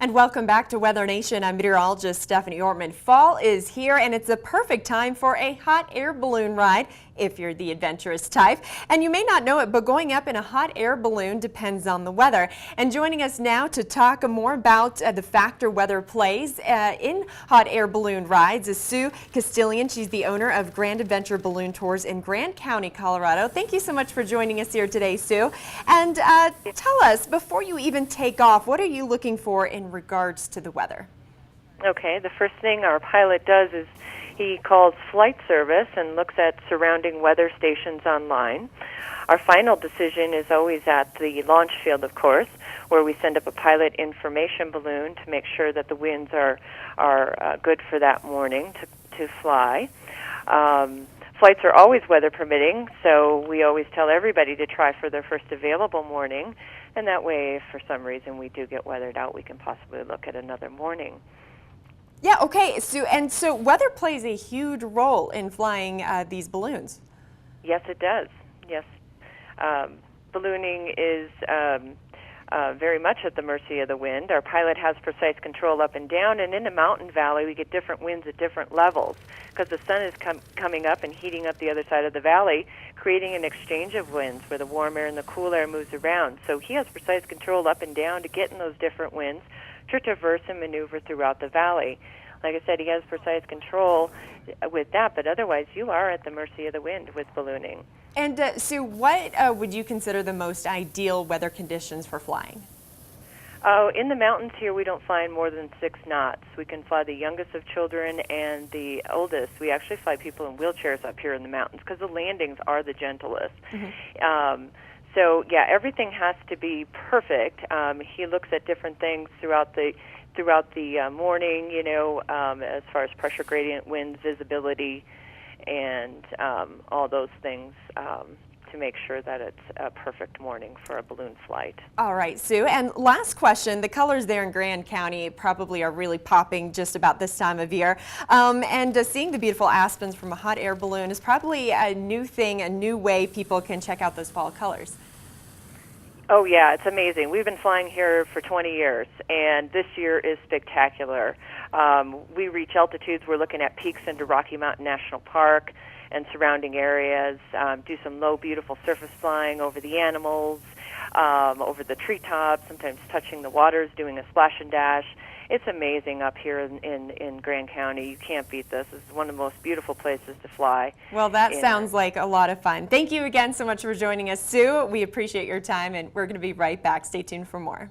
And welcome back to Weather Nation. I'm meteorologist Stephanie Ortman. Fall is here and it's a perfect time for a hot air balloon ride if you're the adventurous type. And you may not know it, but going up in a hot air balloon depends on the weather. And joining us now to talk more about the factor weather plays in hot air balloon rides is Sue Castillion. She's the owner of Grand Adventure Balloon Tours in Grand County, Colorado. Thank you so much for joining us here today, Sue. And tell us, before you even take off, what are you looking for in regards to the weather? Okay, the first thing our pilot does is he calls flight service and looks at surrounding weather stations online. Our final decision is always at the launch field, of course, where we send up a pilot information balloon to make sure that the winds are good for that morning to fly. Flights are always weather permitting, so we always tell everybody to try for their first available morning, and that way, if for some reason we do get weathered out, we can possibly look at another morning. Yeah, okay, Sue, and so weather plays a huge role in flying these balloons. Yes, it does. Yes. Ballooning is very much at the mercy of the wind. Our pilot has precise control up and down, and in the mountain valley we get different winds at different levels because the sun is coming up and heating up the other side of the valley, creating an exchange of winds where the warm air and the cool air moves around. So he has precise control up and down to get in those different winds to traverse and maneuver throughout the valley. Like I said, he has precise control with that, but otherwise you are at the mercy of the wind with ballooning. And Sue, what would you consider the most ideal weather conditions for flying? In the mountains here, we don't fly more than 6 knots. We can fly the youngest of children and the oldest. We actually fly people in wheelchairs up here in the mountains because the landings are the gentlest. Mm-hmm. So yeah, everything has to be perfect. He looks at different things throughout the morning, you know, as far as pressure gradient, wind, visibility, and all those things to make sure that it's a perfect morning for a balloon flight. All right, Sue. And last question, the colors there in Grand County probably are really popping just about this time of year. And seeing the beautiful aspens from a hot air balloon is probably a new thing, a new way people can check out those fall colors. Oh yeah, it's amazing. We've been flying here for 20 years, and this year is spectacular. We reach altitudes. We're looking at peaks into Rocky Mountain National Park and surrounding areas, do some low, beautiful surface flying over the animals, over the treetops, sometimes touching the waters, doing a splash and dash. It's amazing up here in Grand County. You can't beat this. It's one of the most beautiful places to fly. Well, that sounds like a lot of fun. Thank you again so much for joining us, Sue. We appreciate your time, and we're going to be right back. Stay tuned for more.